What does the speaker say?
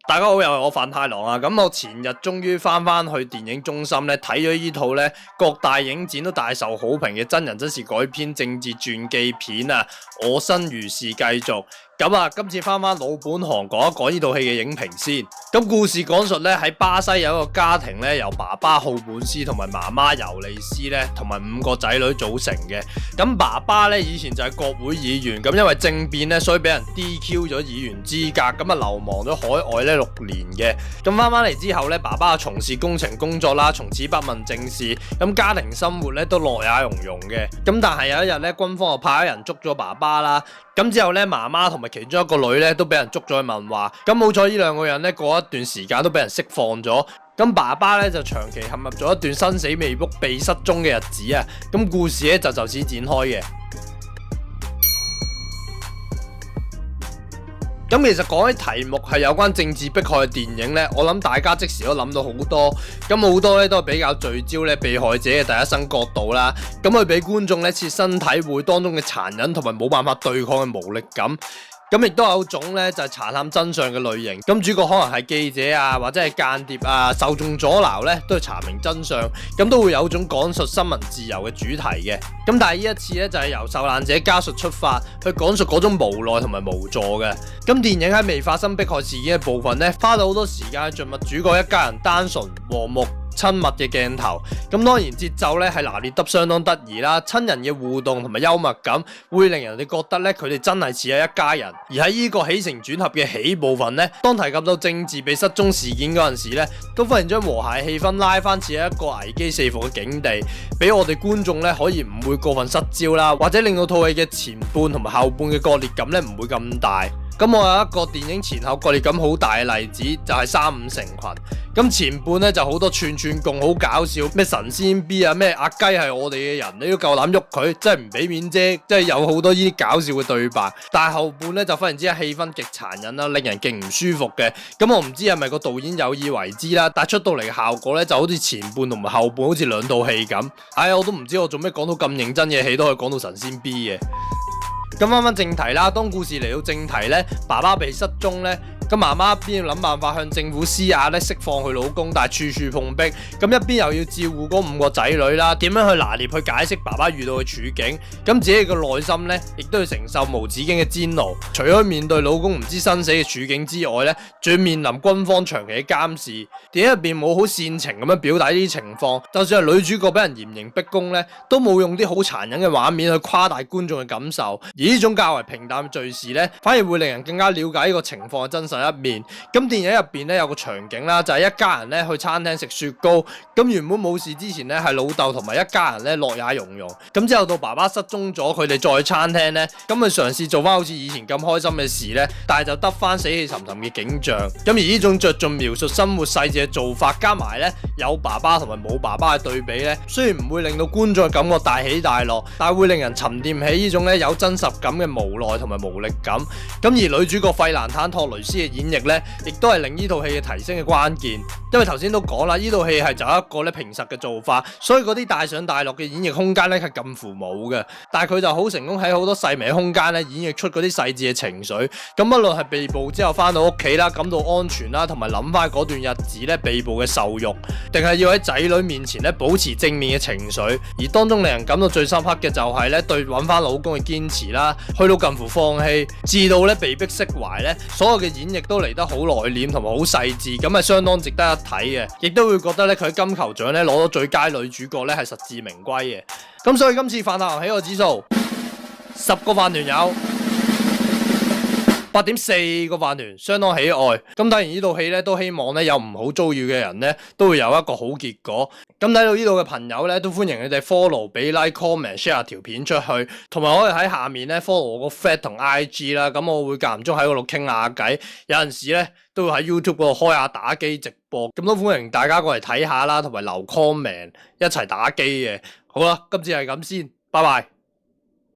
大家好，又係我范太郎啊！咁我前日終於翻去電影中心咧睇咗呢套咧各大影展都大受好評嘅真人真事改編政治傳記片啊！我生如是繼續。咁啊，今次翻老本行講一講呢套戲嘅影評先。咁故事講述咧喺巴西有一個家庭咧，由爸爸奧本斯同埋媽媽尤利斯咧，同埋5個仔女組成嘅。咁爸爸咧以前就係國會議員，咁因為政變咧，所以俾人 DQ 咗議員資格，咁啊流亡咗海外咧6年嘅。咁翻嚟之後咧，爸爸從事工程工作啦，從此不問政事，咁家庭生活咧都樂也融融嘅。咁但係有一日咧，軍方就派咗人捉咗爸爸啦。咁之後咧，媽媽同埋其中一個女咧都俾人捉咗去問話。咁好彩呢2個人咧過一段時間都俾人釋放咗。咁爸爸咧就長期陷入咗一段生死未卜、被失蹤嘅日子啊。咁故事咧就此展開嘅。咁其實講起題目係有關政治迫害嘅電影呢，我諗大家即時都諗到好多，咁好多咧都係比較聚焦咧被害者嘅第一身角度啦，咁去俾觀眾咧切身體會當中嘅殘忍同埋冇辦法對抗嘅無力感。咁亦都有種咧就係查探真相嘅類型，咁主角可能係記者啊，或者係間諜啊，受眾阻撓咧都係查明真相，咁都會有種講述新聞自由嘅主題嘅。咁但係呢一次咧就係由受難者家屬出發去講述嗰種無奈同埋無助嘅。咁電影喺未發生迫害事件嘅部分咧，花到好多時間去盡錄主角一家人單純和睦親密嘅鏡頭，咁當然節奏咧係拿捏得相當得意啦，親人嘅互動同埋幽默感會令人哋覺得咧佢哋真係似係一家人。而喺呢個起承轉合嘅起部分咧，當提及到政治被失蹤事件嗰陣時咧，都忽然將和諧氣氛拉翻似一個危機四伏嘅境地，俾我哋觀眾咧可以唔會過分失焦啦，或者令到套戲嘅前半同埋後半嘅割裂感咧唔會咁大。咁我有一個電影前後割裂感好大嘅例子，就係三五成群。咁前半咧就好多串共好搞笑，咩神仙 B 啊，咩阿雞係我哋嘅人，你都夠膽喐佢，真係唔俾面啫，即係有好多呢啲搞笑嘅對白。但係後半咧就忽然之間氣氛極殘忍啦，令人勁唔舒服嘅。咁我唔知係咪個導演有意為之啦，但係出到嚟嘅效果咧就好似前半同埋後半好似2套戲咁。我都唔知我做咩講到咁認真嘅戲都可以講到神仙 B 嘅。咁翻正題啦，當故事嚟到正題咧，爸爸被失蹤咧，咁媽媽一邊要諗辦法向政府施壓咧釋放佢老公，但係處處碰壁，咁一邊又要照顧嗰5個仔女啦，點樣去拿捏去解釋爸爸遇到嘅處境，咁自己嘅內心咧亦都要承受無止境嘅煎熬，除咗面對老公唔知生死嘅處境之外咧，仲要面臨軍方長期嘅監視。電影入邊冇好煽情咁樣表達呢啲情況，就算係女主角俾人嚴刑逼供咧，都冇用啲好殘忍嘅畫面去誇大觀眾嘅感受。而呢種較為平淡嘅敘事咧，反而會令人更加了解呢個情況嘅真實一面。咁電影入邊咧有個場景啦，就係一家人咧去餐廳食雪糕。咁原本冇事之前咧係老豆同埋一家人咧樂也融融。咁之後到爸爸失蹤咗，佢哋再去餐廳咧，咁佢嘗試做翻好似以前咁開心嘅事咧，但係就得翻死氣沉沉嘅景象。咁而呢種着重描述生活細節嘅做法，加埋咧有爸爸同埋冇爸爸嘅對比咧，雖然唔會令到觀眾嘅感覺大起大落，但係會令人沉澱起呢種咧有真實感嘅無奈同埋無力感。咁而女主角費蘭坦托雷斯嘅演繹咧，亦都係令呢套戲嘅提升嘅關鍵。因為頭先都講啦，呢套戲係就一個咧平實嘅做法，所以嗰啲大上大落嘅演繹空間咧係近乎冇嘅。但係佢就好成功喺好多細微空間咧演繹出嗰啲細緻嘅情緒。咁不論係被捕之後翻到屋企啦，感到安全啦，同埋諗翻嗰段日子咧被捕嘅受辱，定係要喺仔女面前咧保持正面嘅情緒。而當中令人感到最深刻嘅就係咧對揾翻老公嘅堅持啦，去到近乎放棄，至到咧被逼釋懷咧，所有嘅演繹都嚟得好內斂同埋好細緻，咁係相當值得一睇嘅。亦都會覺得咧佢喺金球獎咧攞咗最佳女主角咧係實至名歸嘅。咁所以今次范太郎喜愛指數10個飯團有8.4個飯團，相當喜愛。咁睇完呢套戲咧，都希望咧有唔好遭遇嘅人咧，都會有一個好結果。咁睇到呢度嘅朋友咧，都歡迎你哋 follow、俾 like、comment、share 條片出去，同埋可以喺下面咧 follow 我個 Fat 同 IG 啦。咁我會間唔中喺嗰度傾下偈，有陣時咧都會喺 YouTube 嗰度開下打機直播，咁都歡迎大家過嚟睇下啦，同埋留 comment 一齊打機嘅。好啦，今次係咁先，拜拜。